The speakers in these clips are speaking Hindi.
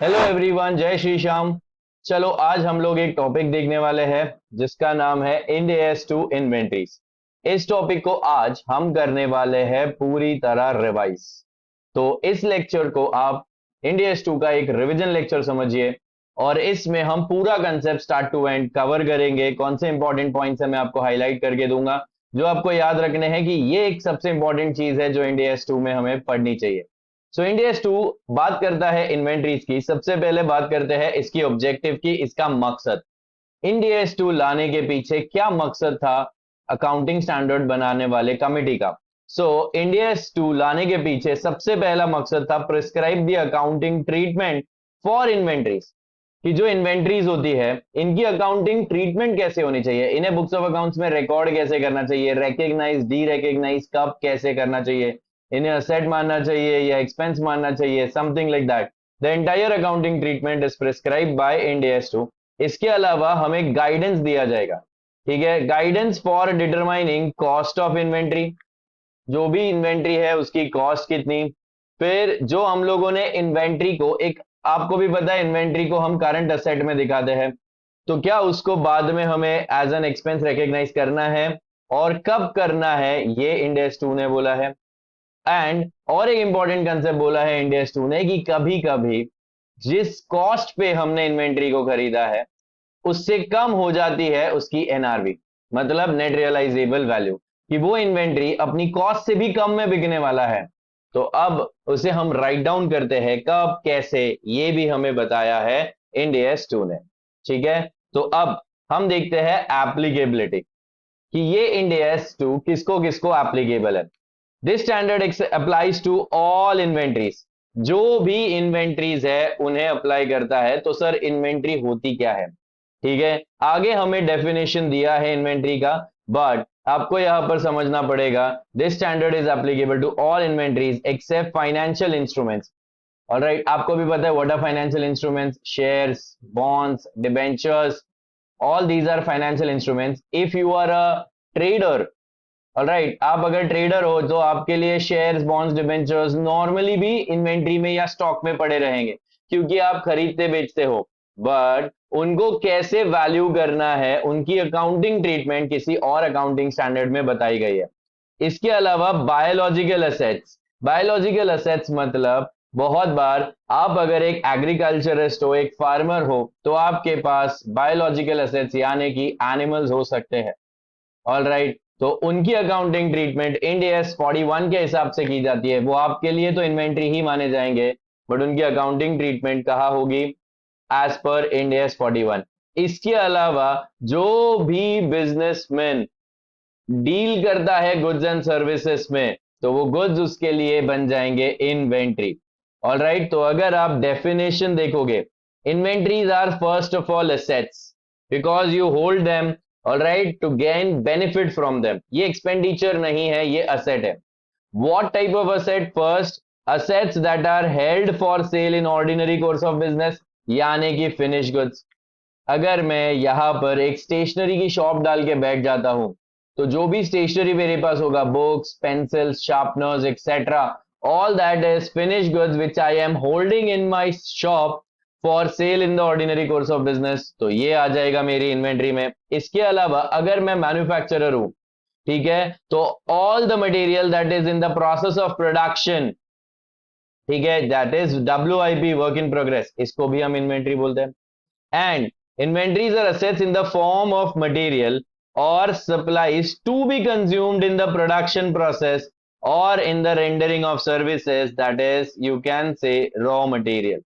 हेलो एवरीवन, जय श्री श्याम। चलो आज हम लोग एक टॉपिक देखने वाले हैं जिसका नाम है इंड एस टू इन्वेंट्रीज। इस टॉपिक को आज हम करने वाले हैं पूरी तरह रिवाइज। तो इस लेक्चर को आप इंड एस टू का एक रिवीजन लेक्चर समझिए और इसमें हम पूरा concept start to end cover करेंगे। कौन से इंपॉर्टेंट पॉइंट्स है मैं आपको हाईलाइट करके दूंगा जो आपको याद रखने हैं कि ये एक सबसे इंपॉर्टेंट चीज है जो इंड एस टू में हमें पढ़नी चाहिए। सो इंडियस टू बात करता है इन्वेंट्रीज की। सबसे पहले बात करते हैं इसकी ऑब्जेक्टिव की, इसका मकसद। इंडियस टू लाने के पीछे क्या मकसद था अकाउंटिंग स्टैंडर्ड बनाने वाले कमिटी का। सो इंडियस टू लाने के पीछे सबसे पहला मकसद था prescribe the accounting treatment for inventories, कि जो इन्वेंट्रीज होती है इनकी अकाउंटिंग ट्रीटमेंट कैसे होनी चाहिए, इन्हें बुक्स ऑफ अकाउंट्स में रिकॉर्ड कैसे करना चाहिए, रिकॉग्नाइज डी रिकॉग्नाइज कब कैसे करना चाहिए, इन्हें असेट मानना चाहिए या एक्सपेंस मानना चाहिए, something like that. The entire accounting treatment is prescribe by Ind AS two. इसके अलावा हमें गाइडेंस दिया जाएगा, ठीक है, guidance for determining cost of inventory, जो भी इन्वेंट्री है उसकी कॉस्ट कितनी। फिर जो हम लोगों ने इन्वेंट्री को एक, आपको भी पता है इन्वेंट्री को हम करंट असेट में दिखाते हैं, तो क्या उसको बाद में हमें एज एन एक्सपेंस रिकॉग्नाइज करना है और कब करना है, ये इंड एस टू ने बोला है। एंड और एक इंपॉर्टेंट कंसेप्ट बोला है इंडियस टू ने कि कभी कभी जिस कॉस्ट पे हमने इन्वेंट्री को खरीदा है उससे कम हो जाती है उसकी एनआरवी, मतलब नेट रियलाइजेबल वैल्यू, कि वो इन्वेंट्री अपनी कॉस्ट से भी कम में बिकने वाला है। तो अब उसे हम राइट डाउन करते हैं, कब कैसे, ये भी हमें बताया है इंडियस टू ने। ठीक है, तो अब हम देखते हैं एप्लीकेबिलिटी कि ये इंडियस टू किसको किसको एप्लीकेबल है। This standard applies to all inventories, जो भी इन्वेंट्रीज है उन्हें अप्लाई करता है। तो सर इन्वेंट्री होती क्या है, ठीक है, आगे हमें डेफिनेशन दिया है इन्वेंट्री का, बट आपको यहां पर समझना पड़ेगा this standard is applicable to all inventories except financial instruments. Alright, आपको भी पता है what are financial instruments, shares, bonds, debentures, all these are financial instruments. If you are a trader, alright, आप अगर ट्रेडर हो तो आपके लिए शेयर्स, बॉन्ड्स, डिबेंचर्स नॉर्मली भी इन्वेंट्री में या स्टॉक में पड़े रहेंगे क्योंकि आप खरीदते बेचते हो, बट उनको कैसे वैल्यू करना है उनकी अकाउंटिंग ट्रीटमेंट किसी और अकाउंटिंग स्टैंडर्ड में बताई गई है। इसके अलावा बायोलॉजिकल असेट्स, बायोलॉजिकल असेट्स मतलब बहुत बार आप अगर एक एग्रीकल्चरिस्ट हो, एक फार्मर हो, तो आपके पास बायोलॉजिकल असेट्स यानी कि एनिमल्स हो सकते हैं। ऑल राइट, तो उनकी अकाउंटिंग ट्रीटमेंट इंड एस 41 के हिसाब से की जाती है। वो आपके लिए तो इन्वेंट्री ही माने जाएंगे, बट उनकी अकाउंटिंग ट्रीटमेंट कहाँ होगी, एज पर इंड एस 41। इसके अलावा जो भी बिजनेसमैन डील करता है गुड्स एंड सर्विसेज में, तो वो गुड्स उसके लिए बन जाएंगे इन्वेंट्री। ऑल राइट, तो अगर आप डेफिनेशन देखोगे, inventories are first of all assets because you hold them, all right, to gain benefit from them. ये एक्सपेंडिचर नहीं है, ये असेट है। What type of asset, first assets that are held for sale in ordinary course of business, यानी कि फिनिश गुड्स। अगर मैं यहां पर एक स्टेशनरी की शॉप डाल के बैठ जाता हूं तो जो भी स्टेशनरी मेरे पास होगा, books, pencils, sharpeners etcetera, all that is finish goods which I am holding in my shop for sale in the ordinary course of business, तो ये आ जाएगा मेरी इन्वेंट्री में। इसके अलावा अगर मैं मैन्युफैक्चरर हूं, ठीक है, तो all the material that is in the process of production, ठीक है, that is WIP, work in progress, इसको भी हम इन्वेंट्री बोलते हैं। And inventories are assets in the form of material or supplies to be consumed in the production process or in the rendering of services, that is you can say raw material।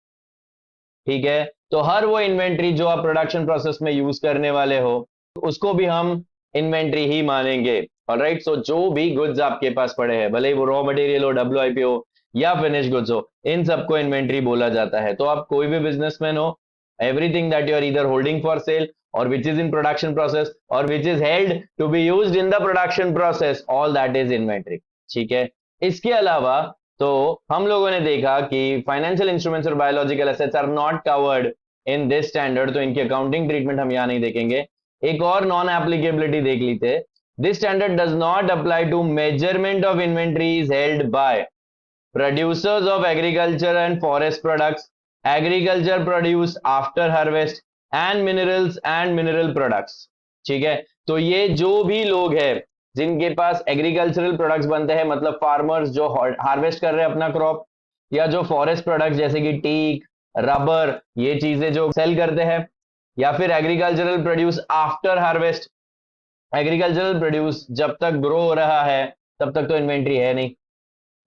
ठीक है, तो हर वो इन्वेंट्री जो आप प्रोडक्शन प्रोसेस में यूज करने वाले हो उसको भी हम इन्वेंट्री ही मानेंगे। ऑलराइट, सो जो भी गुड्स आपके पास पड़े हैं, भले वो रॉ मटेरियल हो, WIP हो या फिनिश गुड्स हो, इन सबको इन्वेंट्री बोला जाता है। तो आप कोई भी बिजनेसमैन हो, everything that you are either holding for sale or which is in production process or which is held to be used in the production process, all that is inventory। ठीक है, इसके अलावा तो हम लोगों ने देखा कि फाइनेंशियल इंस्ट्रूमेंट्स और biological assets are not covered in this standard, तो इनकी अकाउंटिंग ट्रीटमेंट हम यहां नहीं देखेंगे। एक और नॉन एप्लीकेबिलिटी देख लीजिए, this standard does not apply to measurement of inventories held by producers of agriculture and forest products, agriculture produce after harvest and minerals and mineral products. ठीक है, तो ये जो भी लोग हैं जिनके पास एग्रीकल्चरल प्रोडक्ट्स बनते हैं, मतलब फार्मर्स जो हार्वेस्ट कर रहे हैं अपना क्रॉप, या जो फॉरेस्ट प्रोडक्ट्स जैसे कि टीक, रबर, ये चीजें जो सेल करते हैं, या फिर agricultural produce after harvest. Agricultural produce जब तक ग्रो हो रहा है तब तक तो इन्वेंट्री है नहीं,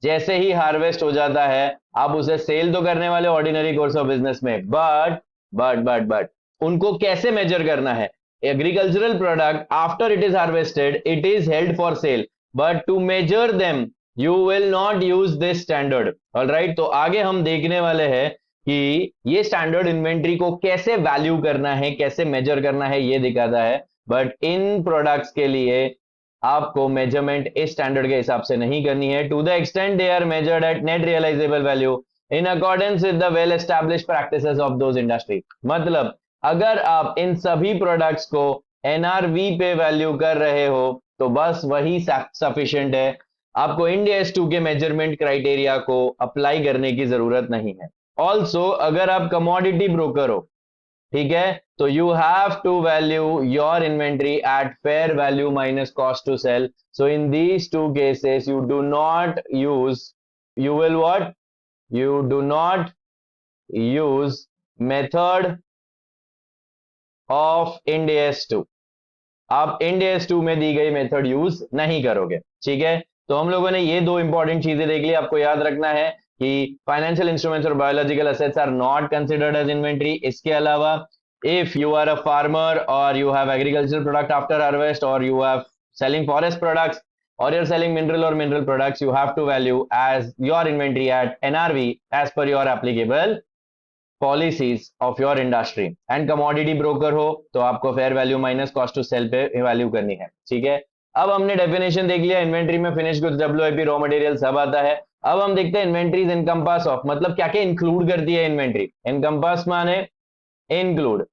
जैसे ही हार्वेस्ट हो जाता है आप उसे सेल तो करने वाले ऑर्डिनरी कोर्स ऑफ बिजनेस में, बट उनको कैसे मेजर करना है? Agricultural product after it is harvested it is held for sale, but to measure them you will not use this standard. Alright, तो आगे हम देखने वाले हैं कि ये स्टैंडर्ड इन्वेंट्री को कैसे वैल्यू करना है, कैसे मेजर करना है, ये दिखाता है। बट इन प्रोडक्ट्स के लिए आपको मेजरमेंट इस स्टैंडर्ड के हिसाब से नहीं करनी है। To the extent they are measured at net realisable value in accordance with the well established practices of those industry. मतलब अगर आप इन सभी प्रोडक्ट्स को एनआरवी पे वैल्यू कर रहे हो तो बस वही सफिशिएंट है, आपको इंड एस 2 के मेजरमेंट क्राइटेरिया को अप्लाई करने की जरूरत नहीं है। ऑल्सो अगर आप कमोडिटी ब्रोकर हो, ठीक है, तो you have to value your inventory at fair value minus cost to sell. So in these two cases you do not use, you will what, you do not use method of Ind AS 2। आप Ind AS 2 में दी गई मेथड यूज नहीं करोगे। ठीक है, तो हम लोगों ने ये दो इंपॉर्टेंट चीजें देख ली। आपको याद रखना है कि फाइनेंशियल इंस्ट्रूमेंट्स और biological assets are not considered as inventory. इसके अलावा if you are a farmer और you have agriculture product after harvest और you have selling forest products or you're selling mineral or mineral products, you have to value as your inventory at NRV as per your applicable policies of your industry। and commodity broker हो तो आपको fair value minus cost to sell पे वैल्यू करनी है। ठीक है, अब हमने डेफिनेशन देख लिया, इन्वेंट्री में finish goods, WIP, raw material सब आता है। अब हम देखते हैं इन्वेंट्रीज इनकम्पास ऑफ, मतलब क्या क्या इंक्लूड करती है इन्वेंट्री। इनकम्पास माने इंक्लूड,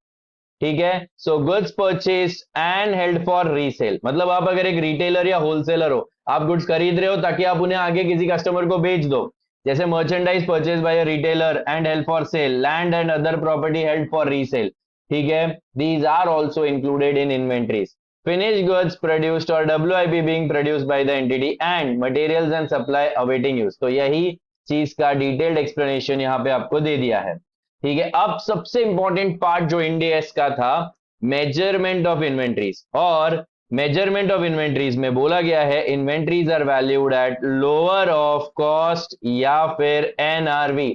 ठीक है। So goods purchase and held for resale, मतलब आप अगर एक रिटेलर या होलसेलर हो, आप गुड्स खरीद रहे हो ताकि आप उन्हें आगे किसी कस्टमर को बेच दो, जैसे merchandise purchase by a retailer and held for sale, land and other property held for resale. ठीक है, these are also included in inventories. Finish goods produced और WIP being produced by the entity and materials and supply awaiting use. तो यही चीज का डिटेल्ड एक्सप्लेनेशन यहाँ पे आपको दे दिया है। ठीक है, अब सबसे इंपॉर्टेंट पार्ट जो इंड एस का था, मेजरमेंट ऑफ इन्वेंट्रीज। और मेजरमेंट ऑफ इन्वेंट्रीज में बोला गया है inventories are valued at lower of cost या फिर NRV.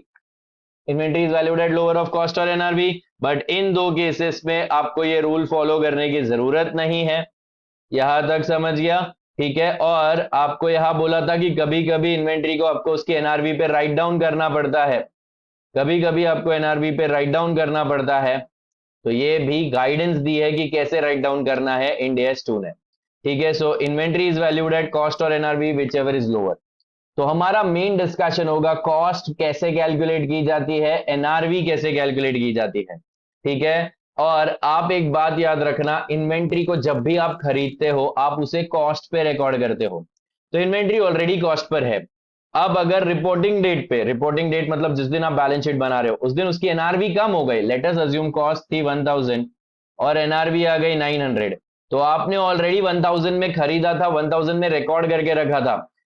Inventories valued at lower of cost और एनआरवी, बट इन दो केसेस में आपको ये रूल फॉलो करने की जरूरत नहीं है। यहां तक समझ गया? ठीक है, और आपको यहां बोला था कि कभी कभी इन्वेंट्री को आपको उसकी एनआरवी पे राइट डाउन करना पड़ता है, कभी कभी आपको एनआरवी पे राइट डाउन करना पड़ता है। तो ये भी गाइडेंस दी है कि कैसे राइट डाउन करना है इंड एस 2 ने। ठीक है, so inventory is valued at cost और NRV whichever is lower. तो हमारा मेन डिस्कशन होगा कॉस्ट कैसे कैलकुलेट की जाती है, एनआरवी कैसे कैलकुलेट की जाती है। ठीक है, और आप एक बात याद रखना, इन्वेंट्री को जब भी आप खरीदते हो आप उसे कॉस्ट पे रिकॉर्ड करते हो, तो इन्वेंट्री ऑलरेडी कॉस्ट पर है। अब अगर रिपोर्टिंग डेट पे, रिपोर्टिंग डेट मतलब जिस दिन आप बैलेंस शीट बना रहे हो उस दिन उसकी एनआरवी कम हो गई, लेट अस अज्यूम कॉस्ट थी 1000 और एनआरवी आ गई 900, तो आपने ऑलरेडी 1000 में खरीदा था, 1000 में रिकॉर्ड करके रखा था,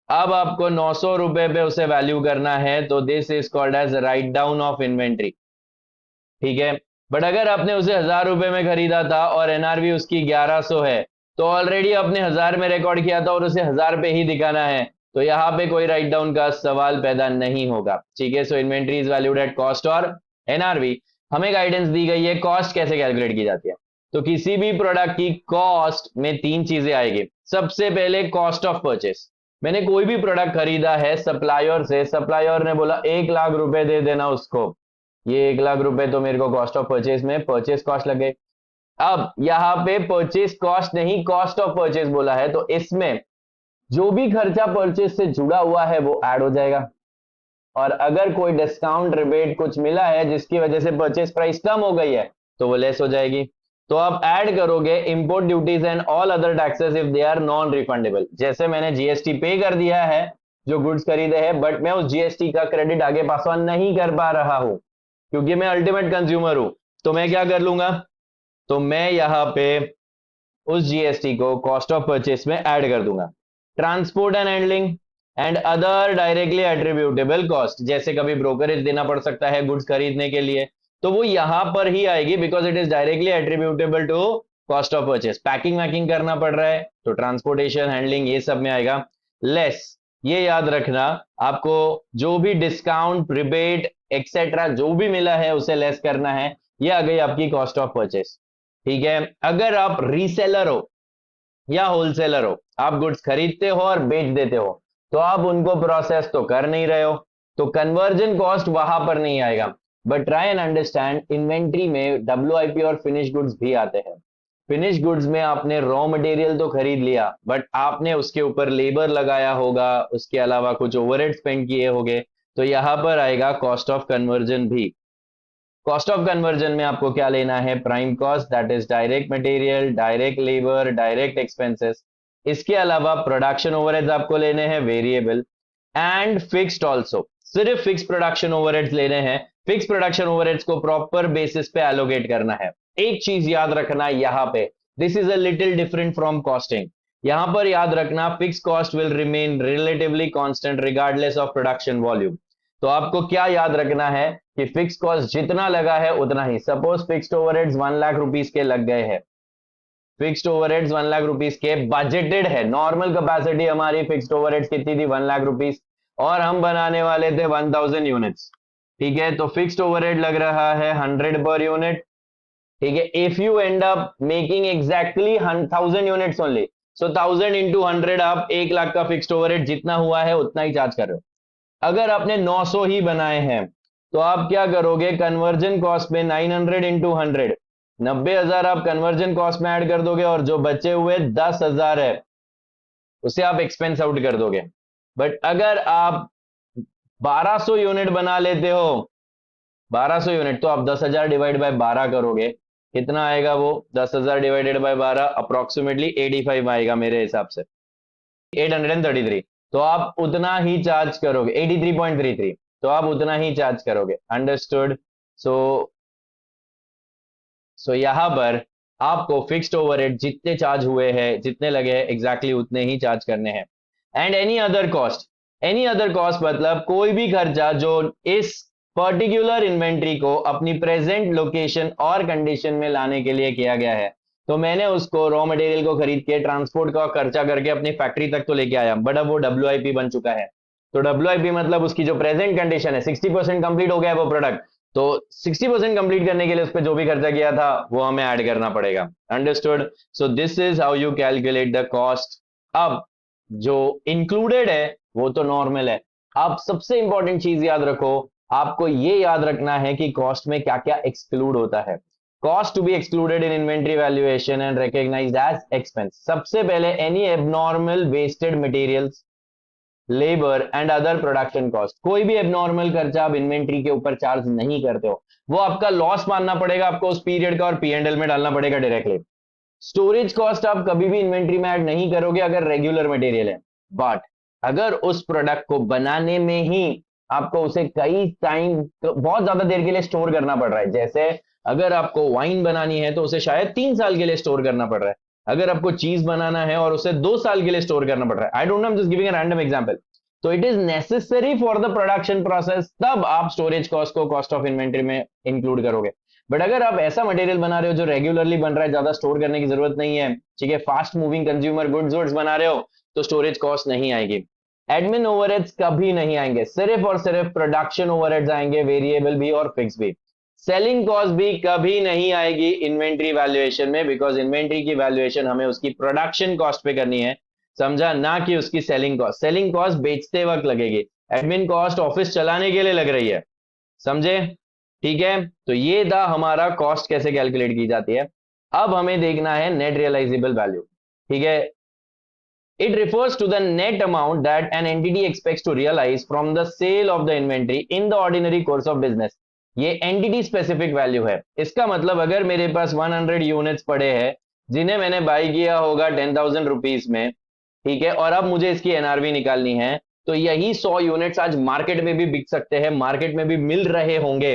अब आपको 900 रुपए पे उसे वैल्यू करना है, तो this is called as write down of inventory. ठीक है, बट अगर आपने उसे 1000 रुपए में खरीदा था और एनआरवी उसकी 1100 है, तो ऑलरेडी आपने 1000 में रिकॉर्ड किया था और उसे 1000 पे ही दिखाना है, तो यहां पे कोई राइट डाउन का सवाल पैदा नहीं होगा। ठीक है, so inventory is valued at cost और एनआरवी। हमें गाइडेंस दी गई है कॉस्ट कैसे कैलकुलेट की जाती है। तो किसी भी प्रोडक्ट की कॉस्ट में तीन चीजें आएगी। सबसे पहले कॉस्ट ऑफ परचेस, मैंने कोई भी प्रोडक्ट खरीदा है सप्लायर से, सप्लायर ने बोला 1 लाख रुपए दे देना उसको, ये 1 लाख रुपए तो मेरे को कॉस्ट ऑफ परचेस में परचेस कॉस्ट लगे। अब यहाँ पे परचेस कॉस्ट नहीं कॉस्ट ऑफ परचेस बोला है, तो इसमें जो भी खर्चा परचेस से जुड़ा हुआ है वो ऐड हो जाएगा, और अगर कोई डिस्काउंट रिबेट कुछ मिला है जिसकी वजह से परचेस प्राइस कम हो गई है तो वो लेस हो जाएगी। तो आप ऐड करोगे import duties and all other taxes if they are non refundable. जैसे मैंने जीएसटी पे कर दिया है जो गुड्स खरीदे हैं, बट मैं उस जीएसटी का क्रेडिट आगे पास ऑन नहीं कर पा रहा हूं, क्योंकि मैं अल्टीमेट कंज्यूमर हूं, तो मैं क्या कर लूंगा, तो मैं यहां पे उस जीएसटी को कॉस्ट ऑफ परचेस में ऐड कर दूंगा। Transport and handling and other directly attributable cost, जैसे कभी ब्रोकरेज देना पड़ सकता है गुड्स खरीदने के लिए, तो वो यहां पर ही आएगी, because it is directly attributable to cost of purchase. Packing वैकिंग करना पड़ रहा है तो ट्रांसपोर्टेशन हैंडलिंग ये सब में आएगा। लेस, ये याद रखना, आपको जो भी डिस्काउंट रिबेट एक्सेट्रा जो भी मिला है उसे लेस करना है, ये आ गई आपकी कॉस्ट ऑफ परचेस। ठीक है, अगर आप रीसेलर हो या होलसेलर हो, आप गुड्स खरीदते हो और बेच देते हो, तो आप उनको प्रोसेस तो कर नहीं रहे हो, तो कन्वर्जन कॉस्ट वहां पर नहीं आएगा। But try and understand, inventory में डब्ल्यूआईपी और फिनिश गुड्स भी आते हैं। फिनिश गुड्स में आपने रॉ मटेरियल तो खरीद लिया, बट आपने उसके ऊपर लेबर लगाया होगा, उसके अलावा कुछ ओवरहेड स्पेंड किए होंगे, तो यहां पर आएगा कॉस्ट ऑफ कन्वर्जन भी। कॉस्ट ऑफ कन्वर्जन में आपको क्या लेना है, prime cost, that is direct material, direct labour, direct expenses. इसके अलावा प्रोडक्शन ओवरहेड्स आपको लेने हैं वेरिएबल, एंड फिक्स्ड ऑल्सो। सिर्फ फिक्स प्रोडक्शन ओवरहेड्स लेने हैं, फिक्स प्रोडक्शन ओवरहेड्स को प्रॉपर बेसिस पे एलोकेट करना है। एक चीज याद रखना यहां पे, this is a little different from costing. यहां पर याद रखना, fix cost will remain relatively constant regardless of production volume. तो आपको क्या याद रखना है कि फिक्स कॉस्ट जितना लगा है उतना ही। Suppose fixed overheads 1 lakh rupees के लग गए हैं, फिक्स्ड ओवरहेड्स 1 लाख रुपीस के बजटेड है, नॉर्मल कैपेसिटी हमारी फिक्स्ड ओवरहेड्स कितनी थी, 1 लाख रुपीस, और हम बनाने वाले थे 1000 यूनिट्स। ठीक है, तो फिक्स्ड ओवरहेड लग रहा है 100 पर यूनिट। ठीक है, if you and up making exactly 1000 units only, so 1000 into 100, आप 1 लाख का फिक्स्ड ओवरहेड जितना हुआ है उतना ही चार्ज कर रहे हो। अगर आपने 900 ही बनाए हैं, तो आप क्या करोगे, कन्वर्जन कॉस्ट में 900 इंटू 100, 90,000 आप कन्वर्जन कॉस्ट में ऐड कर दोगे, और जो बचे हुए 10,000 है उसे आप एक्सपेंस आउट कर दोगे। बट अगर आप 1200 यूनिट बना लेते हो, 1200 यूनिट, तो आप 10,000 डिवाइड बाय 12 करोगे, कितना आएगा वो, 10,000 डिवाइडेड बाय 12 अप्रोक्सीमेटली 85 आएगा मेरे हिसाब से, 833। तो आप उतना ही चार्ज करोगे, 83.33, तो आप उतना ही चार्ज करोगे। अंडरस्टूड। सो यहां पर आपको फिक्स्ड ओवरहेड जितने चार्ज हुए हैं, जितने लगे हैं, एग्जैक्टली उतने ही चार्ज करने हैं। And any other cost, any other cost मतलब कोई भी खर्चा जो इस पर्टिकुलर इन्वेंट्री को अपनी प्रेजेंट लोकेशन और कंडीशन में लाने के लिए किया गया है। तो मैंने उसको रॉ मटेरियल को खरीद के ट्रांसपोर्ट का खर्चा करके अपनी फैक्ट्री तक तो लेके आया, बट अब वो डब्ल्यूआईपी बन चुका है। तो डब्ल्यूआईपी मतलब उसकी जो प्रेजेंट कंडीशन है, 60% कंप्लीट हो गया है वो प्रोडक्ट, तो 60% कंप्लीट करने के लिए उस पर जो भी खर्चा किया था वो हमें ऐड करना पड़ेगा। Understood. So this is how you calculate the cost. अब जो इंक्लूडेड है वो तो नॉर्मल है। आप सबसे इंपॉर्टेंट चीज याद रखो, आपको ये याद रखना है कि कॉस्ट में क्या क्या एक्सक्लूड होता है। Cost to be excluded in inventory valuation and recognised as expense. सबसे पहले any abnormal wasted materials, labour and other production cost. कोई भी एबनॉर्मल खर्चा आप इन्वेंट्री के ऊपर चार्ज नहीं करते हो, वो आपका लॉस मानना पड़ेगा आपको उस पीरियड का, और पीएनएल में डालना पड़ेगा डायरेक्टली। स्टोरेज कॉस्ट आप कभी भी इन्वेंट्री में ऐड नहीं करोगे अगर रेगुलर मटेरियल है, बट अगर उस प्रोडक्ट को बनाने में ही आपको उसे कई टाइम, बहुत ज्यादा देर के लिए स्टोर करना पड़ रहा है, जैसे अगर आपको वाइन बनानी है तो उसे शायद 3 साल के लिए स्टोर करना पड़ रहा है, अगर आपको चीज बनाना है और उसे 2 साल के लिए स्टोर करना पड़ रहा है, I don't know, I am just giving a random example, तो it is necessary for the production process, तब आप स्टोरेज कॉस्ट को कॉस्ट ऑफ इन्वेंट्री में इंक्लूड करोगे। बट अगर आप ऐसा मटेरियल बना रहे हो जो रेगुलरली बन रहा है, ज्यादा स्टोर करने की जरूरत नहीं है, ठीक है, फास्ट मूविंग कंज्यूमर गुड्स बना रहे हो, तो स्टोरेज कॉस्ट नहीं आएगी। एडमिन ओवरहेड्स कभी नहीं आएंगे, सिर्फ और सिर्फ प्रोडक्शन ओवरहेड्स आएंगे, वेरिएबल भी और फिक्स भी। सेलिंग कॉस्ट भी कभी नहीं आएगी इन्वेंट्री वैल्यूएशन में, बिकॉज इन्वेंट्री की वैल्यूएशन हमें उसकी प्रोडक्शन कॉस्ट पे करनी है, समझा, ना कि उसकी सेलिंग कॉस्ट। सेलिंग कॉस्ट बेचते वक्त लगेगी, एडमिन कॉस्ट ऑफिस चलाने के लिए लग रही है, समझे। ठीक है, तो ये था हमारा कॉस्ट कैसे कैलकुलेट की जाती है। अब हमें देखना है नेट रियलाइजेबल वैल्यू। ठीक है, it refers to the net amount that an entity expects to realize from the sale of the inventory in the ordinary course of business। ये एंटिटी स्पेसिफिक वैल्यू है। इसका मतलब अगर मेरे पास 100 यूनिट्स पड़े हैं जिन्हें मैंने बाई किया होगा 10,000 रुपीज में, ठीक है, और अब मुझे इसकी एनआरवी निकालनी है, तो यही 100 यूनिट्स आज मार्केट में भी बिक सकते हैं, मार्केट में भी मिल रहे होंगे,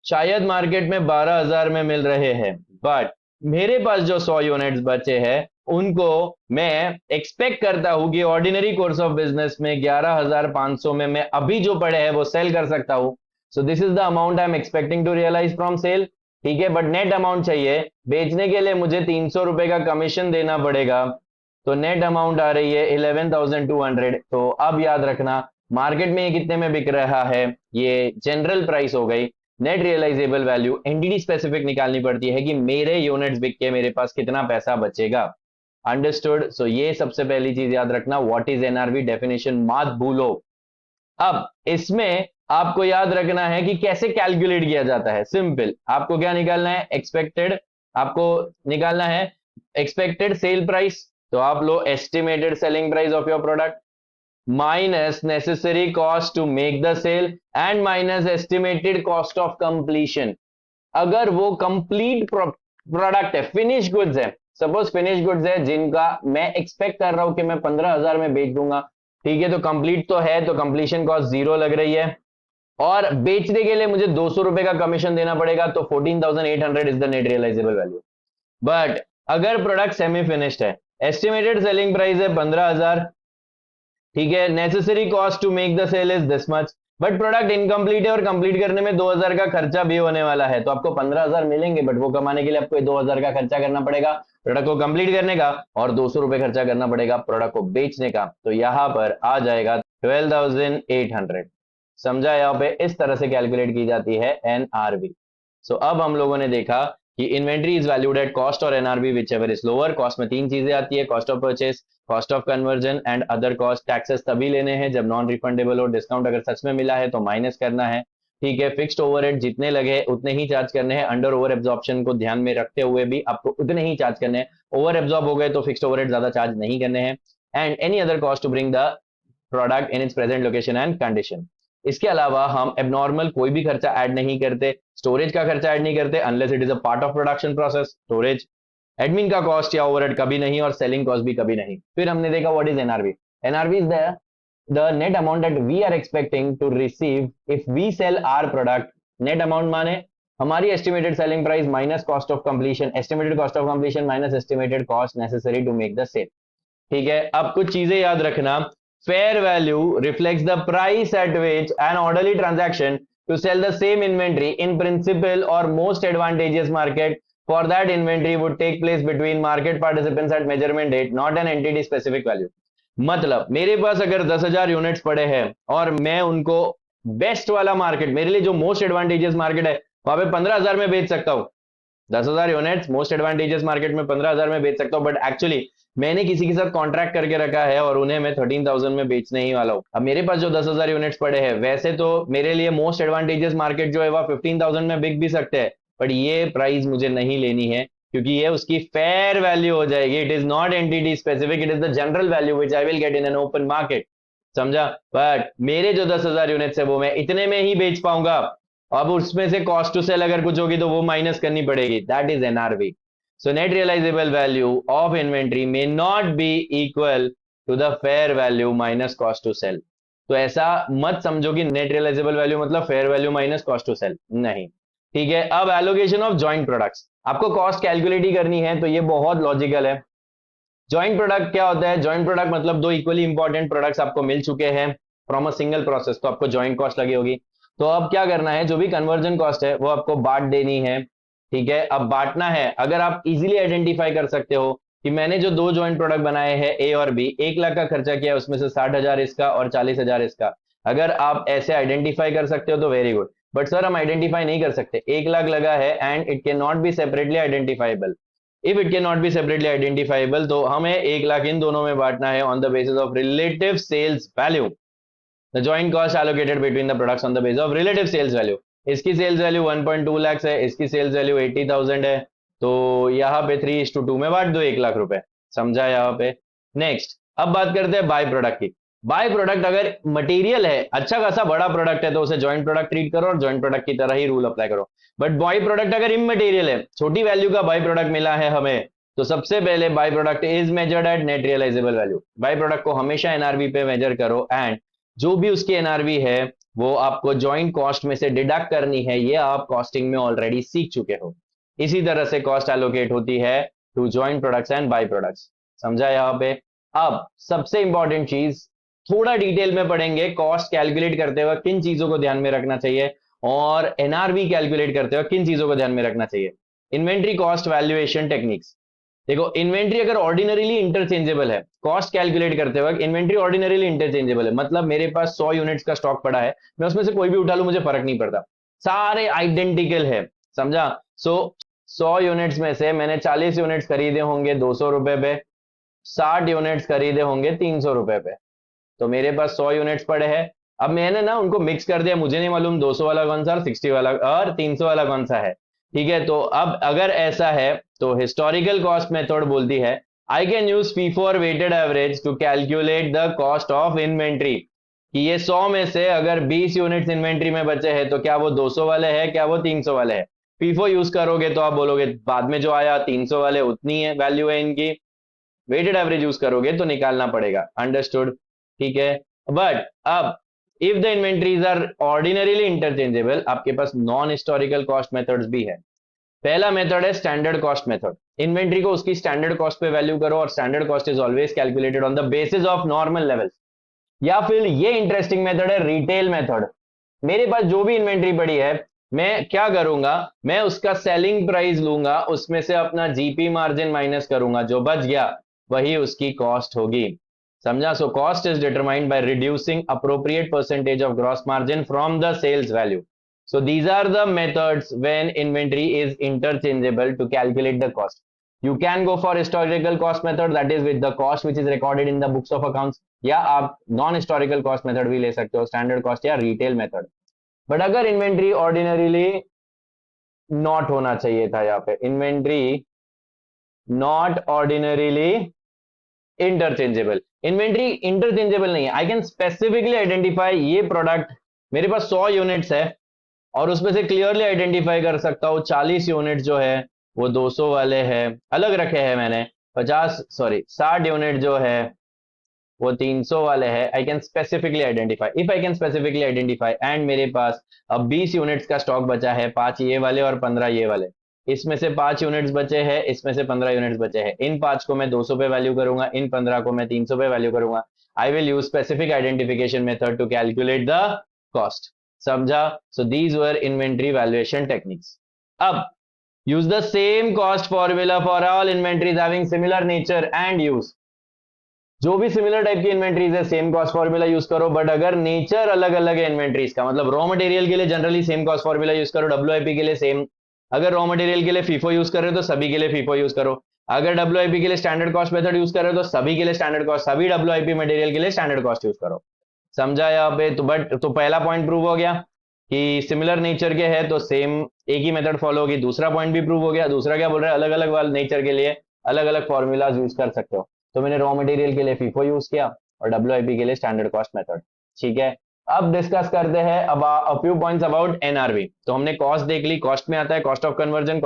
शायद मार्केट में 12,000 में मिल रहे हैं, बट मेरे पास जो 100 यूनिट्स बचे हैं उनको मैं एक्सपेक्ट करता हूं कि ऑर्डिनरी कोर्स ऑफ बिजनेस में 11,500 में मैं अभी जो पड़े हैं वो सेल कर सकता हूं। So this is the amount I am expecting to realise from sale. ठीक है, बट नेट अमाउंट चाहिए। बेचने के लिए मुझे 300 रुपए का कमीशन देना पड़ेगा, तो नेट अमाउंट आ रही है 11,200। तो अब याद रखना मार्केट में ये कितने में बिक रहा है, ये जनरल प्राइस हो गई। Net realisable value entity specific निकालनी पड़ती है कि मेरे यूनिट्स बिक के मेरे पास कितना पैसा बचेगा। अंडरस्टूड। सो ये सबसे पहली चीज याद रखना, व्हाट इज एनआरवी डेफिनेशन मत भूलो। अब इसमें आपको याद रखना है कि कैसे कैलकुलेट किया जाता है। सिंपल, आपको क्या निकालना है, एक्सपेक्टेड, आपको निकालना है एक्सपेक्टेड सेल प्राइस। तो आप लो estimated selling price of your product minus necessary cost to make the sale and minus estimated cost of completion. अगर वो कंप्लीट प्रोडक्ट है, फिनिश गुड्स है, सपोज फिनिश गुड्स है जिनका मैं एक्सपेक्ट कर रहा हूं कि मैं 15,000 में बेच दूंगा, ठीक है, तो कंप्लीट तो है, तो कंप्लीशन कॉस्ट 0 लग रही है, और बेचने के लिए मुझे 200 रुपए का कमीशन देना पड़ेगा, तो 14,800 is the net realisable value. But अगर प्रोडक्ट सेमी फिनिश्ड है, एस्टिमेटेड सेलिंग प्राइस है 15,000, ठीक है, necessary cost to make the sale is this much, but product incomplete है और कंप्लीट करने में 2,000 का खर्चा भी होने वाला है, तो आपको 15,000 मिलेंगे, बट वो कमाने के लिए आपको 2,000 का खर्चा करना पड़ेगा प्रोडक्ट को कंप्लीट करने का, और 200 रुपए खर्चा करना पड़ेगा प्रोडक्ट को बेचने का, तो यहां पर आ जाएगा 12,800। समझा? यहाँ पे इस तरह से कैलकुलेट की जाती है एनआरवी। सो अब हम लोगों ने देखा कि inventory is valued at cost और NRV whichever is lower. Cost में 3 चीजें आती है, cost of purchase, cost of conversion and other cost. Taxes तभी लेने हैं जब नॉन रिफंडेबल हो, डिस्काउंट अगर सच में मिला है तो माइनस करना है, ठीक है। फिक्स्ड ओवरहेड जितने लगे उतने ही चार्ज करने हैं, अंडर ओवर एब्जॉर्प्शन को ध्यान में रखते हुए भी आपको उतने ही चार्ज करने हैं, ओवर एब्जॉर्ब हो गए तो फिक्स्ड ओवरहेड ज्यादा चार्ज नहीं करने हैं, and any other cost to bring the product in its present location and condition. इसके अलावा हम एबनॉर्मल कोई भी खर्चा ऐड नहीं करते, स्टोरेज का खर्चा ऐड नहीं करते unless it is a part of production process, storage, admin का कॉस्ट या ओवरहेड कभी नहीं, और सेलिंग कॉस्ट भी कभी नहीं। फिर हमने देखा what is NRV. NRV is the net amount that we are expecting to receive if we sell our product. Net amount माने हमारी estimated selling price minus cost of completion, estimated cost of completion minus estimated cost necessary to make the sale, ठीक है। अब कुछ चीजें याद रखना, fair value reflects the price at which an orderly transaction to sell the same inventory in principal or most advantageous market for that inventory would take place between market participants at measurement date, not an entity specific value। मतलब मेरे पास अगर 10,000 यूनिट्स पड़े हैं और मैं उनको बेस्ट वाला मार्केट, मेरे लिए जो मोस्ट एडवांटेजियस मार्केट है वहां पे 15,000 में बेच सकता हूं। 10,000 यूनिट्स मोस्ट एडवांटेजियस मार्केट में 15,000 में बेच सकता हूं, बट एक्चुअली मैंने किसी के साथ कॉन्ट्रैक्ट करके रखा है और उन्हें मैं 13,000 में बेचने ही वाला हूं। अब मेरे पास जो 10,000 यूनिट्स पड़े हैं, वैसे तो मेरे लिए मोस्ट एडवांटेजियस मार्केट जो है वह 15,000 में बिक भी सकते हैं, बट ये प्राइस मुझे नहीं लेनी है क्योंकि ये उसकी फेयर वैल्यू हो जाएगी। It is not entity specific, it is the general value which I will get in an open market. समझा? बट मेरे जो 10,000 यूनिट्स है वो मैं इतने में ही बेच पाऊंगा, अब उसमें से कॉस्ट टू सेल अगर कुछ होगी तो वो माइनस करनी पड़ेगी, that is NRV. So net realizable value of inventory may not be equal to the fair value minus cost to sell। तो ऐसा मत समझो कि net realizable value मतलब fair value minus cost to sell, नहीं, ठीक है। अब allocation of joint products, आपको cost कैलकुलेट ही करनी है, तो ये बहुत लॉजिकल है। जॉइंट प्रोडक्ट क्या होता है? जॉइंट प्रोडक्ट मतलब दो इक्वली इंपॉर्टेंट प्रोडक्ट्स आपको मिल चुके हैं फ्रॉम अ सिंगल प्रोसेस, तो आपको जॉइंट कॉस्ट लगी होगी। तो अब क्या करना है, जो भी कन्वर्जन कॉस्ट है वो आपको बांट देनी है, ठीक है। अब बांटना है, अगर आप इजीली आइडेंटिफाई कर सकते हो कि मैंने जो दो जॉइंट प्रोडक्ट बनाए हैं ए और बी, 1 लाख का खर्चा किया, उसमें से 60,000 इसका और 40,000 इसका, अगर आप ऐसे आइडेंटिफाई कर सकते हो तो वेरी गुड। बट सर हम आइडेंटिफाई नहीं कर सकते, 1 लाख लगा है and it can not be separately identifiable. If it can not be separately identifiable तो हमें 1 लाख इन दोनों में बांटना है on the basis of relative sales value. The joint cost allocated between the products on the basis of relative sales value. इसकी सेल्स वैल्यू 1.2 लाख है, इसकी सेल्स वैल्यू 80,000 है, तो यहाँ पे 3:2 में बांट दो 1 लाख रुपए। समझा यहाँ पे? नेक्स्ट अब बात करते हैं बाय प्रोडक्ट की। बाय प्रोडक्ट अगर मटेरियल है, अच्छा खासा बड़ा प्रोडक्ट है, तो उसे जॉइंट प्रोडक्ट ट्रीट करो और जॉइंट प्रोडक्ट की तरह ही रूल अप्लाई करो। बट बाय प्रोडक्ट अगर इमटेरियल है, छोटी वैल्यू का बाय प्रोडक्ट मिला है हमें, तो सबसे पहले by product is measured at net realisable value. By product को हमेशा एनआरवी पे मेजर करो एंड जो भी उसकी एनआरवी है वो आपको जॉइंट कॉस्ट में से डिडक्ट करनी है, ये आप कॉस्टिंग में ऑलरेडी सीख चुके हो। इसी तरह से कॉस्ट एलोकेट होती है to joint products and by products. समझा यहाँ पे? अब सबसे इंपॉर्टेंट चीज, थोड़ा डिटेल में पढ़ेंगे, कॉस्ट कैलकुलेट करते वक्त किन चीजों को ध्यान में रखना चाहिए और एनआरवी कैलकुलेट करते वक्त किन चीजों को ध्यान में रखना चाहिए। Inventory cost valuation techniques. देखो, इन्वेंट्री अगर ऑर्डिनरीली इंटरचेंजेबल है, कॉस्ट कैलकुलेट करते वक्त इन्वेंट्री ऑर्डिनरीली इंटरचेंजेबल है, मतलब मेरे पास 100 यूनिट्स का स्टॉक पड़ा है, मैं उसमें से कोई भी उठा लूं, मुझे फर्क नहीं पड़ता, सारे आइडेंटिकल है। समझा? सो 100 यूनिट्स में से मैंने 40 यूनिट्स खरीदे होंगे 200 रुपए पे, 60 यूनिट्स खरीदे होंगे 300 रुपए पे, तो मेरे पास 100 यूनिट्स पड़े हैं। अब मैंने ना उनको मिक्स कर दिया, मुझे नहीं मालूम 200 वाला कौन सा और 60 वाला और 300 वाला कौन सा है। ठीक है, तो अब अगर ऐसा है तो हिस्टोरिकल कॉस्ट मेथड बोलती है आई कैन यूज फीफो और weighted average to calculate the cost of inventory, कि ये 100 में से अगर 20 यूनिट्स इन्वेंट्री में बचे हैं तो क्या वो 200 वाले हैं, क्या वो 300 वाले हैं। फीफो यूज करोगे तो आप बोलोगे बाद में जो आया 300 वाले उतनी है वैल्यू है इनकी, वेटेड एवरेज यूज करोगे तो निकालना पड़ेगा। अंडरस्टूड? ठीक है, बट अब if the inventories are ordinarily interchangeable, आपके पास नॉन हिस्टोरिकल कॉस्ट मेथड्स भी है। पहला मेथड है स्टैंडर्ड कॉस्ट मेथड। इन्वेंट्री को उसकी स्टैंडर्ड कॉस्ट पे वैल्यू करो और standard cost is always calculated on the basis of normal levels. या फिर ये इंटरेस्टिंग मेथड है रिटेल मेथड। मेरे पास जो भी इन्वेंट्री पड़ी है, मैं क्या करूंगा, मैं उसका सेलिंग प्राइस लूंगा, उसमें से अपना जीपी मार्जिन माइनस करूंगा, जो बच गया वही उसकी कॉस्ट होगी। समझा? So cost is determined by reducing appropriate percentage of gross margin from the sales value. So these are the methods when inventory is interchangeable to calculate the cost. You can go for historical cost method, that is with the cost which is recorded in the books of accounts, या आप नॉन हिस्टोरिकल कॉस्ट मेथड भी ले सकते हो, स्टैंडर्ड कॉस्ट या रिटेल मेथड। बट अगर इन्वेंट्री ऑर्डिनरीली नॉट होना चाहिए था, यहाँ पे inventory not ordinarily interchangeable, inventory interchangeable नहीं है, आई कैन स्पेसिफिकली आइडेंटिफाई ये प्रोडक्ट मेरे पास 100 यूनिट्स है और उसमें से क्लियरली आइडेंटिफाई कर सकता हूं 40 यूनिट जो है वो 200 वाले हैं, अलग रखे हैं मैंने, 60 यूनिट जो है वो 300 वाले हैं। I can specifically identify, if I can specifically identify and मेरे पास अब 20 यूनिट्स का स्टॉक बचा है, 5 ये वाले और 15 ये वाले, इसमें से 5 यूनिट्स बचे हैं, इसमें से 15 यूनिट्स बचे हैं, इन 5 को मैं 200 पे वैल्यू करूंगा, इन 15 को मैं 300 पे वैल्यू करूंगा। I will use specific identification method to calculate the cost. समझा? So these were inventory valuation techniques. अब use the same cost formula for all inventories having similar nature and use. जो भी सिमिलर टाइप की इन्वेंट्रीज है सेम कॉस्ट फॉर्मूला यूज करो, बट अगर नेचर अलग अलग है इन्वेंट्रीज का, मतलब रॉ मटेरियल के लिए generally same cost formula use करो, डब्ल्यूआईपी के लिए सेम। अगर रॉ मटेरियल के लिए फीफो यूज कर रहे हो तो सभी के लिए फीफो यूज करो। अगर डब्ल्यूआईपी के लिए स्टैंडर्ड कॉस्ट मेथड यूज कर रहे हो तो सभी के लिए स्टैंडर्ड कॉस्ट, सभी डब्ल्यूआईपी मटेरियल के लिए स्टैंडर्ड कॉस्ट यूज करो। समझा यहाँ पे? तो पहला पॉइंट प्रूव हो गया कि सिमिलर नेचर के है तो सेम एक ही मेथड फॉलो होगी। दूसरा पॉइंट भी प्रूव हो गया। दूसरा क्या बोल रहा है, अलग अलग वाले नेचर के लिए अलग अलग फॉर्मूलाज यूज कर सकते हो। तो मैंने रॉ मटेरियल के लिए फीफो यूज किया और डब्ल्यूआईपी के लिए स्टैंडर्ड कॉस्ट मेथड। ठीक है, अब डिस्कस करते हैं अब a few points about NRV. तो हमने कॉस्ट देख ली, कॉस्ट में आता है कॉस्ट ऑफ कन्वर्जन,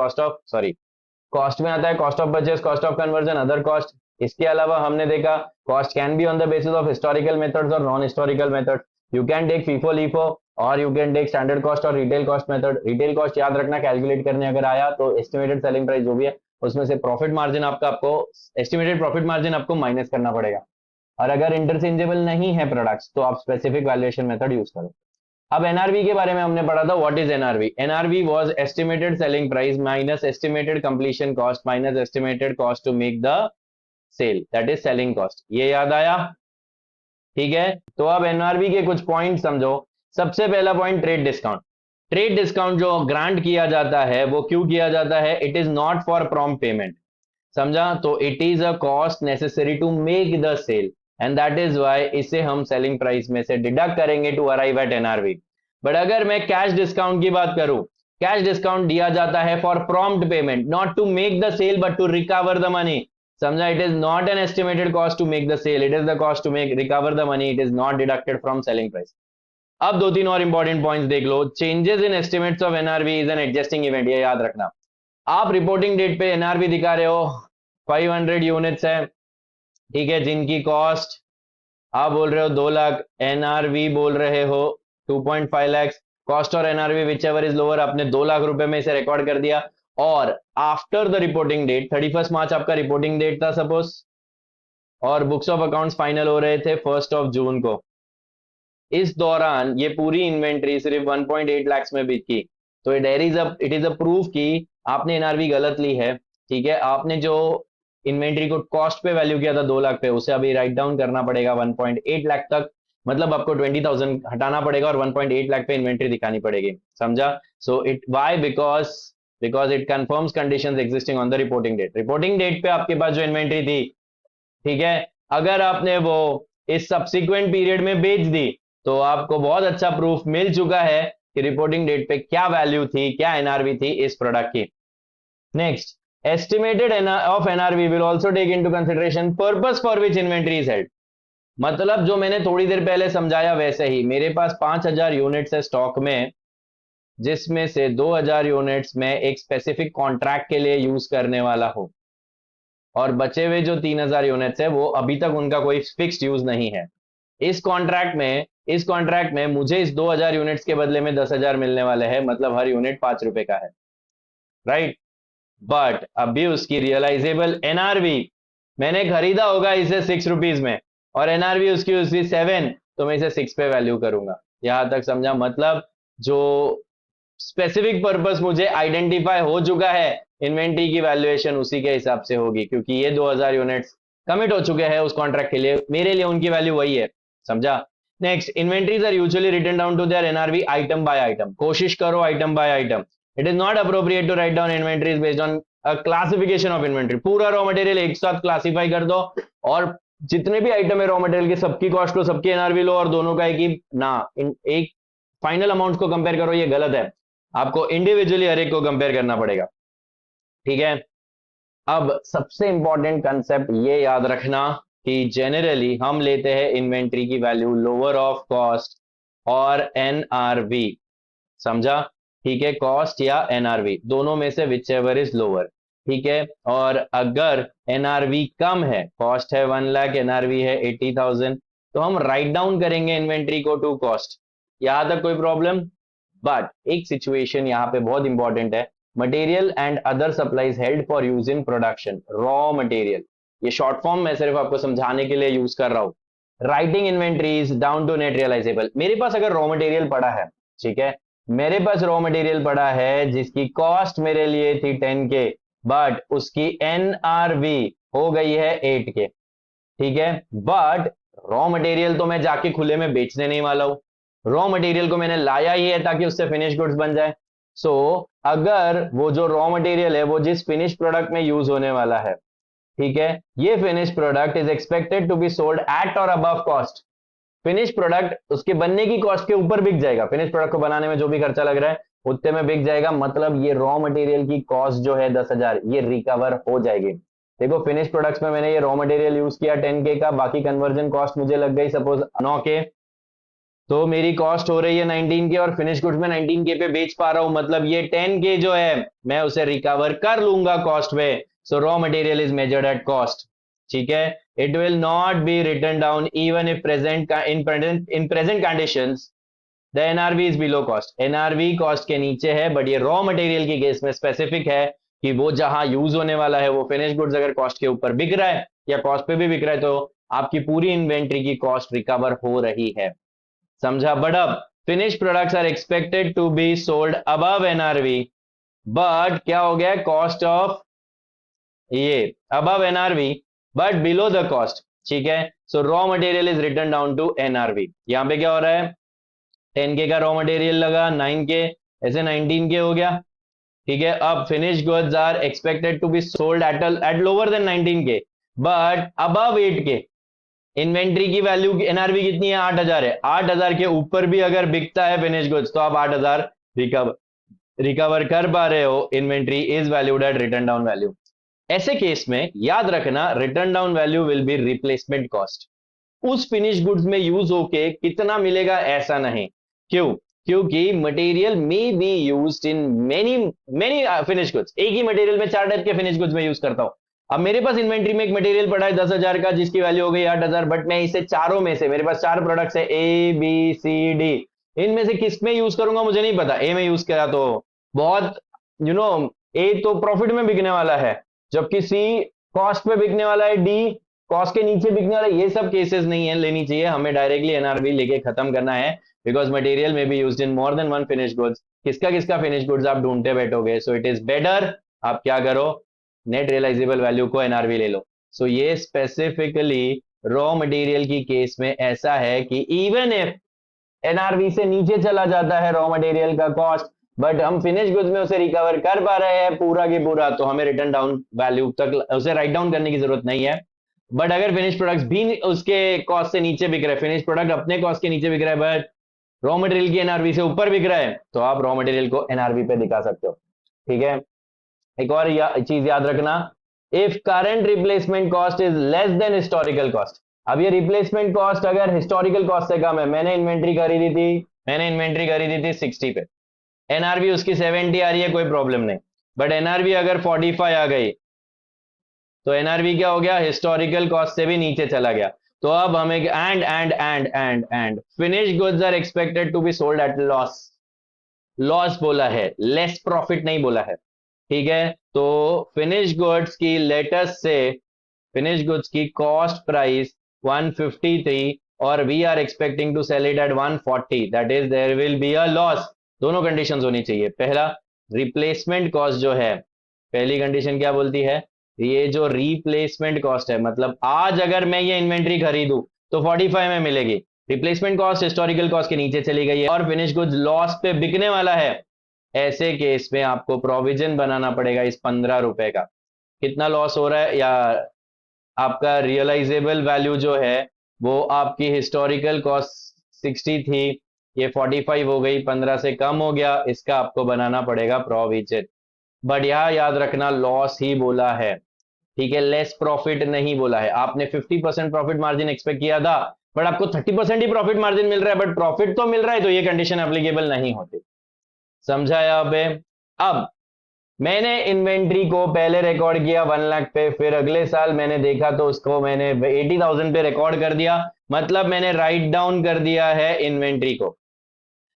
कॉस्ट में आता है cost of purchase, cost of conversion, other cost. इसके अलावा हमने देखा cost can be on the basis of historical methods और non historical method. You can take FIFO LIFO और you can take standard cost और retail cost method. Retail cost याद रखना, कैलकुलेट करने अगर आया तो एस्टिमेटेड सेलिंग प्राइस जो भी है उसमें से प्रॉफिट मार्जिन आपको एस्टिमेटेड प्रॉफिट मार्जिन आपको माइनस करना पड़ेगा। और अगर इंटरचेंजेबल नहीं है प्रोडक्ट्स तो आप स्पेसिफिक वैल्यूएशन मेथड यूज करो। अब एनआरवी के बारे में हमने पढ़ा था, what is NRV. NRV was estimated selling price minus estimated completion cost minus estimated cost to make the sale, that is selling cost. ये याद आया? ठीक है, तो अब एनआरवी के कुछ पॉइंट समझो। सबसे पहला point, trade discount. Trade discount जो ग्रांट किया जाता है वो क्यों किया जाता है? It is not for prompt payment. समझा? तो it is a cost necessary to make the sale and that is why इसे हम सेलिंग प्राइस में से डिडक्ट करेंगे to arrive at NRV. But अगर मैं कैश डिस्काउंट की बात करूं, कैश डिस्काउंट दिया जाता है for prompt payment, not to make the sale but to recover the money. समझा? It is not an estimated cost to make the sale, it is the cost to make recover the money, it is not deducted from selling price. अब दो तीन और इंपॉर्टेंट पॉइंट्स देख लो। Changes in estimates of NRV is an adjusting event, ये याद रखना। आप रिपोर्टिंग डेट पे एनआरवी दिखा रहे हो, 500 यूनिट्स है, ठीक है, जिनकी कॉस्ट आप बोल रहे हो 2 लाख, एनआरवी बोल रहे हो 2.5 lakhs, कॉस्ट और NRV whichever is lower, आपने 2 लाख रुपए में इसे रिकॉर्ड कर दिया। और आफ्टर द रिपोर्टिंग डेट 31 मार्च आपका रिपोर्टिंग डेट था सपोज, और बुक्स ऑफ अकाउंट्स फाइनल हो रहे थे 1 जून को। इस दौरान ये पूरी इन्वेंट्री सिर्फ 1.8 लाख में बिकी, तो इट इज अ प्रूफ कि आपने एनआरवी गलत ली है। ठीक है, आपने जो इन्वेंट्री को कॉस्ट पे वैल्यू किया था 2 लाख पे, उसे अभी राइट डाउन करना पड़ेगा 1.8 लाख तक, मतलब आपको 20,000 हटाना पड़ेगा और 1.8 लाख पे इन्वेंट्री दिखानी पड़ेगी। समझा? So it why because it confirms conditions existing on the reporting date पे आपके पास जो इन्वेंट्री थी, ठीक है, अगर आपने वो इस सब्सिक्वेंट पीरियड में बेच दी तो आपको बहुत अच्छा प्रूफ मिल चुका है कि रिपोर्टिंग डेट पे क्या वैल्यू थी, क्या एनआरवी थी इस प्रोडक्ट की। Next, estimated of NRV will also take into consideration purpose for which inventory is held. मतलब जो मैंने थोड़ी देर पहले समझाया वैसे ही, मेरे पास 5,000 यूनिट्स है स्टॉक में, जिसमें से 2,000 यूनिट्स में एक स्पेसिफिक कॉन्ट्रैक्ट के लिए यूज करने वाला हूं, और बचे हुए जो 3,000 यूनिट्स है वो अभी तक उनका कोई फिक्स्ड यूज नहीं है। इस कॉन्ट्रैक्ट में मुझे इस 2,000 यूनिट्स के बदले में 10,000 मिलने वाले हैं, मतलब हर यूनिट 5 रुपए का है, राइट। बट अभी उसकी रियलाइजेबल एनआरवी, मैंने खरीदा होगा इसे 6 रुपीज में और एनआरवी उसकी 7, तो मैं इसे 6 पे वैल्यू करूंगा। यहां तक समझा? मतलब जो स्पेसिफिक पर्पस मुझे आइडेंटिफाई हो चुका है, इन्वेंट्री की वैल्यूएशन उसी के हिसाब से होगी, क्योंकि ये 2,000 यूनिट्स कमिट हो चुके हैं उस कॉन्ट्रैक्ट के लिए, मेरे लिए उनकी वैल्यू वही है। समझा? Next, inventories are usually written down to their NRV item by item. कोशिश करो item by item. It is not appropriate to write down inventories based on a classification of inventory. पूरा रॉ मटेरियल एक साथ क्लासिफाई कर दो और जितने भी आइटम है रॉ मटेरियल की, सबकी कॉस्ट लो, सबकी एनआरवी लो और दोनों का एक ही ना, एक फाइनल अमाउंट को कंपेयर करो, ये गलत है। आपको इंडिविजुअली हर एक को कंपेयर करना पड़ेगा। ठीक है, अब सबसे इंपॉर्टेंट कंसेप्ट ये याद रखना कि जनरली हम लेते हैं इन्वेंट्री की वैल्यू लोअर ऑफ कॉस्ट और एनआरवी। समझा? ठीक है, कॉस्ट या एनआरवी दोनों में से विच एवर इज लोअर। ठीक है, और अगर एनआरवी कम है, कॉस्ट है 1 लाख, एनआरवी है 80,000, तो हम राइट डाउन करेंगे इन्वेंट्री को टू कॉस्ट। यहां तक कोई प्रॉब्लम? बट एक सिचुएशन यहां पे बहुत इंपॉर्टेंट है, material and other supplies held for use in production, raw material. ये शॉर्ट फॉर्म मैं सिर्फ आपको समझाने के लिए यूज कर रहा हूं। Writing inventories down to net realisable. मेरे पास अगर रॉ मटेरियल पड़ा है, ठीक है, मेरे पास रॉ मटेरियल पड़ा है जिसकी कॉस्ट मेरे लिए थी 10K, बट उसकी एनआरवी हो गई है 8K। ठीक है, बट रॉ मटेरियल तो मैं जाके खुले में बेचने नहीं वाला हूं, रॉ मटेरियल को मैंने लाया ही है ताकि उससे फिनिश गुड्स बन जाए। सो अगर वो जो रॉ मटेरियल है वो जिस फिनिश प्रोडक्ट में यूज होने वाला है, ठीक है, ये finish product is expected to be sold at और अबव कॉस्ट। फिनिश प्रोडक्ट उसके बनने की कॉस्ट के ऊपर बिक जाएगा, फिनिश प्रोडक्ट को बनाने में जो भी खर्चा लग रहा है उतने में बिक जाएगा, मतलब ये रॉ मटेरियल की कॉस्ट जो है 10,000 ये रिकवर हो जाएगी। देखो, फिनिश प्रोडक्ट्स में मैंने ये रॉ मटेरियल यूज किया 10K का, बाकी कन्वर्जन कॉस्ट मुझे लग गई सपोज 9K, तो मेरी कॉस्ट हो रही है 19K और फिनिश गुड्स में 19K पे बेच पा रहा हूं, मतलब ये 10K जो है मैं उसे रिकवर कर लूंगा कॉस्ट में। So raw material is measured at cost. ठीक है, it will not be written down even if in present conditions the NRV is below cost. NRV cost के नीचे है, बट ये रॉ मटेरियल की केस में स्पेसिफिक है कि वो जहां यूज होने वाला है वो फिनिश गुड्स अगर कॉस्ट के ऊपर बिक रहा है या कॉस्ट पे भी बिक रहा है तो आपकी पूरी इन्वेंट्री की कॉस्ट रिकवर हो रही है। समझा? बट अब finish products are expected to be sold above NRV, but क्या हो गया, कॉस्ट ऑफ ये above NRV but below the cost. ठीक है, so raw material is written down to NRV. यहां पे क्या हो रहा है, 10K का रॉ मटेरियल लगा, 9K, ऐसे 19K हो गया। ठीक है, अब finish goods are expected to be sold at lower than 19K but above 8K। Inventory की वैल्यू एनआरवी कितनी है, 8,000 है, 8,000 के ऊपर भी अगर बिकता है फिनिश गुड्स तो आप 8,000 रिकवर कर पा रहे हो। Inventory is valued eight return down value. ऐसे केस में याद रखना, return down value will be replacement cost. उस फिनिश गुड्स में यूज होके कितना मिलेगा ऐसा नहीं। क्यों? क्योंकि मटेरियल में be used in many many finish goods. एक ही मटेरियल में 4 टाइप के फिनिश गुड्स में यूज करता हूं। अब मेरे पास इन्वेंट्री में एक मटेरियल पड़ा है 10,000 का जिसकी वैल्यू हो गई 8,000, बट मैं इसे चारों में से, मेरे पास 4 प्रोडक्ट्स है A B C D, इनमें से किस में यूज करूंगा मुझे नहीं पता। ए में यूज करा तो बहुत ए तो प्रॉफिट में बिकने वाला है, जबकि सी कॉस्ट पे बिकने वाला है, डी कॉस्ट के नीचे बिकने वाला है। ये सब केसेस नहीं है लेनी चाहिए, हमें डायरेक्टली एनआरवी लेके खत्म करना है, बिकॉज मटेरियल में be used in more than one finish goods. किसका किसका फिनिश गुड्स आप ढूंढते बैठोगे, सो इट इज बेटर आप क्या करो, नेट रियलाइजेबल वैल्यू को एनआरवी ले लो। सो ये स्पेसिफिकली रॉ मटेरियल की केस में ऐसा है कि इवन इफ एनआरवी से नीचे चला जाता है रॉ मटेरियल का कॉस्ट, बट हम फिनिश गुड्स में उसे रिकवर कर पा रहे हैं पूरा की पूरा, तो हमें रिटर्न डाउन वैल्यू तक उसे राइट डाउन करने की जरूरत नहीं है। बट अगर फिनिश प्रोडक्ट्स भी उसके कॉस्ट से नीचे बिक रहे हैं, फिनिश प्रोडक्ट अपने कॉस्ट के नीचे बिक रहा है बट रॉ मटेरियल की एनआरवी से ऊपर बिक रहा है, तो आप रॉ मटेरियल को एनआरवी पे दिखा सकते हो। ठीक है, एक और चीज याद रखना, if current replacement cost is less than historical cost. अब ये रिप्लेसमेंट कॉस्ट अगर हिस्टोरिकल कॉस्ट से कम है, मैंने इन्वेंट्री खरीदी थी 60 पे, एनआरवी उसकी 70 आ रही है, कोई प्रॉब्लम नहीं। बट एनआरवी अगर 45 आ गई तो एनआरवी क्या हो गया, हिस्टोरिकल कॉस्ट से भी नीचे चला गया। तो अब हमें and finish goods are expected to be sold at loss, loss बोला है, लेस प्रॉफिट नहीं बोला है। ठीक है, तो फिनिश गुड्स की लेटेस्ट से फिनिश गुड्स की कॉस्ट प्राइस 150 थी और we are expecting to sell it at 140, that is there will be a loss. दोनों कंडीशंस होनी चाहिए। पहला, रिप्लेसमेंट कॉस्ट जो है, पहली कंडीशन क्या बोलती है, ये जो रिप्लेसमेंट कॉस्ट है, मतलब आज अगर मैं ये इन्वेंट्री खरीदूं तो 45 में मिलेगी, रिप्लेसमेंट कॉस्ट हिस्टोरिकल कॉस्ट के नीचे चली गई है और फिनिश गुड्स लॉस पे बिकने वाला है, ऐसे केस में आपको प्रोविजन बनाना पड़ेगा इस 15 रुपए का। कितना लॉस हो रहा है, या आपका रियलाइजेबल वैल्यू जो है वो आपकी हिस्टोरिकल कॉस्ट 60 थी, ये 45 हो गई, 15 से कम हो गया, इसका आपको बनाना पड़ेगा प्रोविजन। बट यहां याद रखना लॉस ही बोला है, ठीक है, लेस प्रॉफिट नहीं बोला है। आपने 50% प्रॉफिट मार्जिन एक्सपेक्ट किया था बट आपको 30% ही प्रॉफिट मार्जिन मिल रहा है, बट प्रॉफिट तो मिल रहा है, तो ये कंडीशन एप्लीकेबल नहीं होती। समझा यहाँ पे। अब मैंने इन्वेंट्री को पहले रिकॉर्ड किया 1 लाख पे, फिर अगले साल मैंने देखा तो उसको मैंने 80,000 पे रिकॉर्ड कर दिया, मतलब मैंने राइट डाउन कर दिया है इन्वेंट्री को।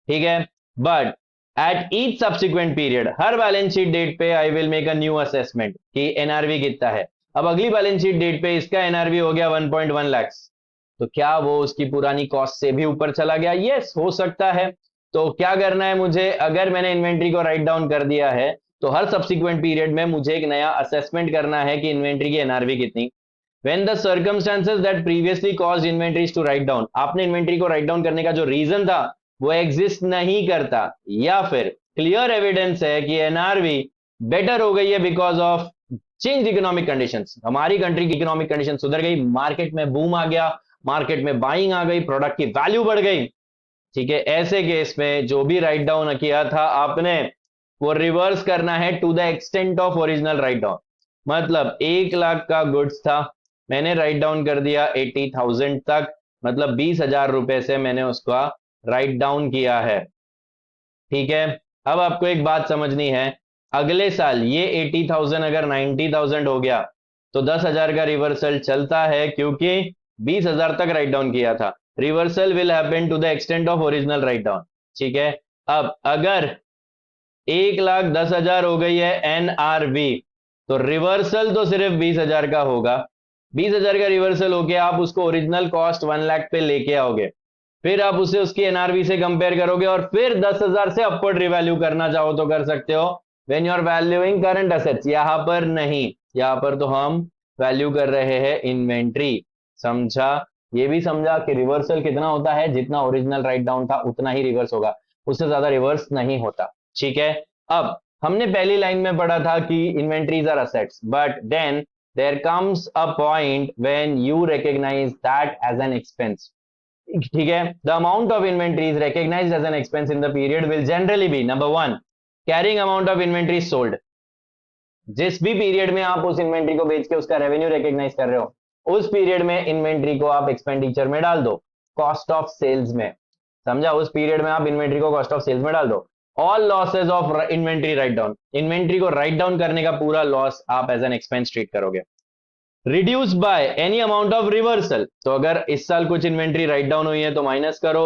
ठीक है, but at each subsequent period, हर बैलेंस शीट डेट पे I will make a new assessment कि एनआरवी कितना है। अब अगली बैलेंस शीट डेट पे इसका एनआरवी हो गया 1.1 लाख, तो क्या वो उसकी पुरानी कॉस्ट से भी ऊपर चला गया? यस, हो सकता है। तो क्या करना है मुझे, अगर मैंने इन्वेंट्री को राइट डाउन कर दिया है तो हर सब्सिक्वेंट पीरियड में मुझे एक नया असेसमेंट करना है कि इन्वेंट्री की एनआरवी कितनी। When the circumstances that previously caused inventories to write down, आपने इन्वेंट्री को राइट डाउन करने का जो रीजन था वो एग्जिस्ट नहीं करता, या फिर क्लियर एविडेंस है कि एनआरवी बेटर हो गई है because of change economic conditions, हमारी कंट्री की इकोनॉमिक कंडीशन सुधर गई, मार्केट में बूम आ गया, मार्केट में बाइंग आ गई, प्रोडक्ट की वैल्यू बढ़ गई। ठीक है, ऐसे केस में जो भी राइट डाउन किया था आपने वो रिवर्स करना है to the extent of original write down. मतलब 1 लाख का गुड्स था, मैंने राइट डाउन कर दिया 80,000 तक, मतलब 20,000 रुपए से मैंने उसका राइट डाउन किया है। ठीक है, अब आपको एक बात समझनी है, अगले साल ये 80,000 अगर 90,000 हो गया तो 10,000 का रिवर्सल चलता है, क्योंकि 20,000 तक राइट डाउन किया था। Reversal will happen to the extent of original write down. ठीक है, अब अगर 1,10,000 हो गई है एनआरवी, तो रिवर्सल तो सिर्फ 20,000 का होगा। 20,000 का रिवर्सल होके आप उसको ओरिजिनल कॉस्ट 1 लाख पे लेके आओगे, फिर आप उसे उसकी एनआरवी से कंपेयर करोगे और फिर 10,000 से अपवर्ड रिवैल्यू करना चाहो तो कर सकते हो when you are valuing current assets. यहां पर नहीं, यहां पर तो हम वैल्यू कर रहे हैं इन्वेंट्री। समझा? ये भी समझा कि रिवर्सल कितना होता है, जितना ओरिजिनल राइट डाउन था उतना ही रिवर्स होगा, उससे ज्यादा रिवर्स नहीं होता। ठीक है, अब हमने पहली लाइन में पढ़ा था कि inventories are assets, but then there comes a point when you recognize that as an expense. ठीक है, the amount of inventory is recognized as an expense in the period will generally be number 1 carrying amount of inventory sold। जिस भी पीरियड में आप उस इन्वेंट्री को बेच के उसका रेवेन्यू रिकॉग्नाइज कर रहे हो, उस पीरियड में इन्वेंट्री को आप एक्सपेंडिचर में डाल दो, कॉस्ट ऑफ सेल्स में। समझा? उस पीरियड में आप इन्वेंट्री को कॉस्ट ऑफ सेल्स में डाल दो। All losses of inventory write down, inventory को राइट डाउन करने का पूरा लॉस आप एज एन एक्सपेंस ट्रीट करोगे। Reduce by any amount of reversal, तो अगर इस साल कुछ इन्वेंट्री राइट डाउन हुई है तो माइनस करो,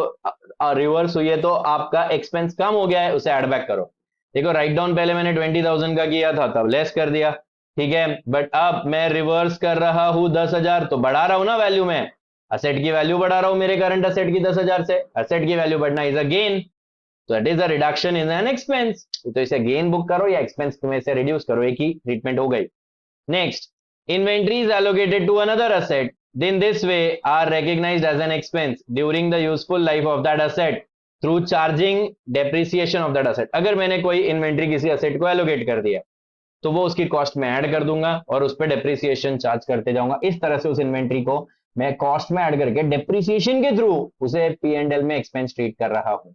रिवर्स हुई है तो आपका एक्सपेंस कम हो गया है उसे ऐड बैक करो। देखो राइट डाउन पहले मैंने 20,000 का किया था तब लेस कर दिया, ठीक है, बट अब मैं रिवर्स कर रहा हूं 10,000, तो बढ़ा रहा हूं ना वैल्यू में, असेट की वैल्यू बढ़ा रहा हूं मेरे करंट असेट की 10,000 से, असेट की वैल्यू बढ़ना इज अ गेन, तो that is a reduction in an expense, तो इसे गेन बुक करो या एक्सपेंस में से रिड्यूस करो, एक ही ट्रीटमेंट हो गई। Next, inventory is allocated to another asset, then this way are recognized as an expense during the useful life of that asset through charging depreciation of that asset। अगर मैंने कोई इन्वेंट्री किसी असेट को एलोकेट कर दिया तो वो उसकी कॉस्ट में ऐड कर दूंगा और उस पर डेप्रिसिएशन चार्ज करते जाऊंगा, इस तरह से उस इन्वेंट्री को मैं कॉस्ट में ऐड करके डेप्रिसिएशन के थ्रू उसे पी एंड एल में एक्सपेंस ट्रीट कर रहा हूं,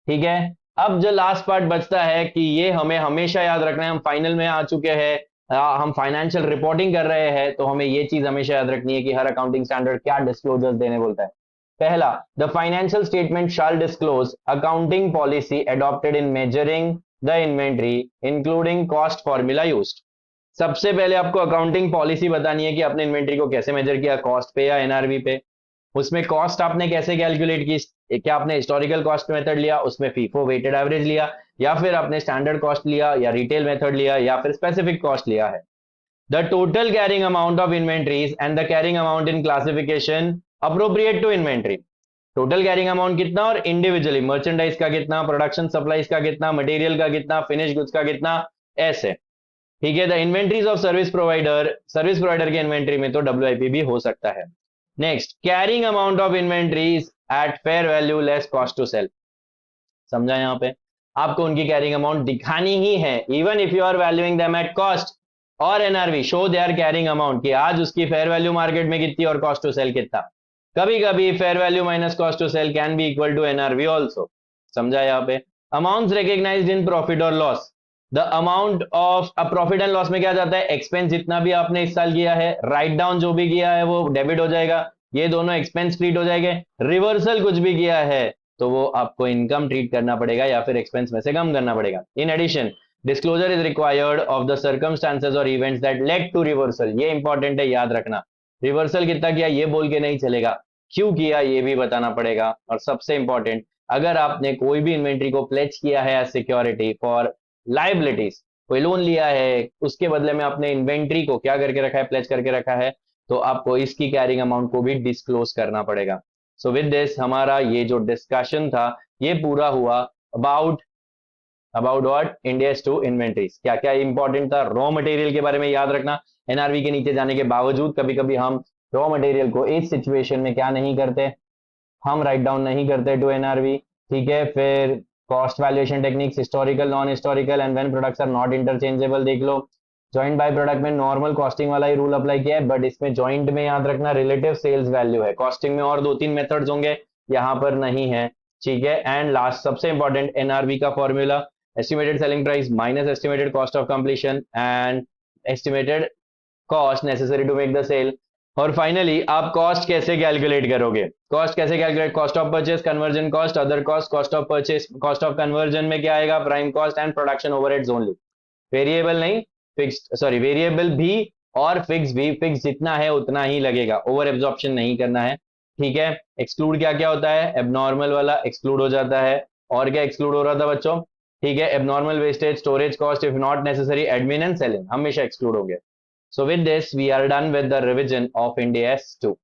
ठीक है। अब जो लास्ट पार्ट बचता है कि ये हमें हमेशा याद रखना है, हम फाइनल में आ चुके हैं, हम फाइनेंशियल रिपोर्टिंग कर रहे हैं तो हमें ये चीज हमेशा याद रखनी है कि हर अकाउंटिंग स्टैंडर्ड क्या डिस्क्लोजर्स देने बोलता है। पहला, the financial statement shall disclose accounting policy adopted in measuring the inventory including cost formula used. सबसे पहले आपको अकाउंटिंग पॉलिसी बतानी है कि आपने इन्वेंट्री को कैसे मेजर किया, कॉस्ट पे या एनआरवी पे, उसमें कॉस्ट आपने कैसे कैलकुलेट की, क्या आपने हिस्टोरिकल कॉस्ट मेथड लिया, उसमें फीफो वेटेड एवरेज लिया, या फिर आपने स्टैंडर्ड कॉस्ट लिया या रिटेल मेथड लिया या फिर स्पेसिफिक कॉस्ट लिया है। The total carrying amount of inventories and the carrying amount in classification appropriate to inventory, total carrying amount कितना और इंडिविजुअली मर्चेंडाइज का कितना, प्रोडक्शन सप्लाईज का कितना, मटेरियल का कितना, फिनिश गुड्स का कितना, ऐसे, ठीक है। The inventories of service provider के इन्वेंट्री में तो डब्ल्यूआईपी भी हो सकता है। Next, carrying amount of inventories at fair value less cost to sell, समझा, यहां पे आपको उनकी कैरिंग अमाउंट दिखानी ही है, even if you are valuing them at cost और NRV, show their carrying amount कि आज उसकी फेयर वैल्यू मार्केट में कितनी और कॉस्ट टू सेल कितना। कभी कभी fair value minus cost to sell can be equal to NRV also, समझा यहाँ पे। अमाउंट्स रिकॉग्नाइज्ड इन प्रॉफिट और loss, the amount of profit and loss में क्या जाता है, एक्सपेंस जितना भी आपने इस साल किया है, राइट डाउन जो भी किया है वो डेबिट हो जाएगा, ये दोनों एक्सपेंस ट्रीट हो जाएंगे, रिवर्सल कुछ भी किया है तो वो आपको इनकम ट्रीट करना पड़ेगा या फिर एक्सपेंस में से कम करना पड़ेगा। In addition, disclosure is required of the circumstances और events that led to reversal, ये इंपॉर्टेंट है, याद रखना, रिवर्सल कितना किया ये बोल के नहीं चलेगा, क्यों किया ये भी बताना पड़ेगा। और सबसे इंपॉर्टेंट, अगर आपने कोई भी इन्वेंट्री को प्लेज किया है एज सिक्योरिटी फॉर लाइबिलिटीज, कोई लोन लिया है उसके बदले में आपने इन्वेंट्री को क्या करके रखा है, प्लेज करके रखा है, तो आपको इसकी कैरिंग अमाउंट को भी डिस्क्लोज करना पड़ेगा। सो विद दिस हमारा ये जो डिस्कशन था ये पूरा हुआ अबाउट व्हाट, इंडेस टू इन्वेंट्रीज, क्या क्या इंपॉर्टेंट था, रॉ मटेरियल के बारे में याद रखना, एनआरवी के नीचे जाने के बावजूद कभी कभी हम रॉ मटेरियल को इस सिचुएशन में क्या नहीं करते, हम राइट डाउन नहीं करते टू एनआरवी, ठीक है। फिर cost valuation techniques, historical, non historical and when products are not interchangeable देख लो। जॉइंट बाय प्रोडक्ट में नॉर्मल कॉस्टिंग वाला ही रूल अप्लाई किया है, बट इसमें जॉइंट में याद रखना रिलेटिव सेल्स वैल्यू है, कॉस्टिंग में और 2-3 मेथड्स होंगे, यहाँ पर नहीं है, ठीक है। एंड लास्ट सबसे इंपॉर्टेंट, एनआरवी का formula, estimated selling price minus estimated cost of completion and estimated cost necessary to make the sale. और फाइनली आप कॉस्ट कैसे कैलकुलेट करोगे, कॉस्ट कैसे calculate, cost of purchase, conversion cost, other cost, cost of purchase, cost of conversion में क्या आएगा, prime cost and production overheads only, variable नहीं, फिक्स्ड, सॉरी वेरिएबल भी और फिक्स भी, फिक्स जितना है उतना ही लगेगा, ओवर एब्जॉर्प्शन नहीं करना है, ठीक है। एक्सक्लूड क्या क्या होता है, एबनॉर्मल वाला एक्सक्लूड हो जाता है, और क्या एक्सक्लूड हो रहा था बच्चों, ठीक है, abnormal wastage, storage cost, if not necessary admin and selling हमेशा एक्सक्लूड हो गया। So with this, we are done with the revision of Ind AS 2.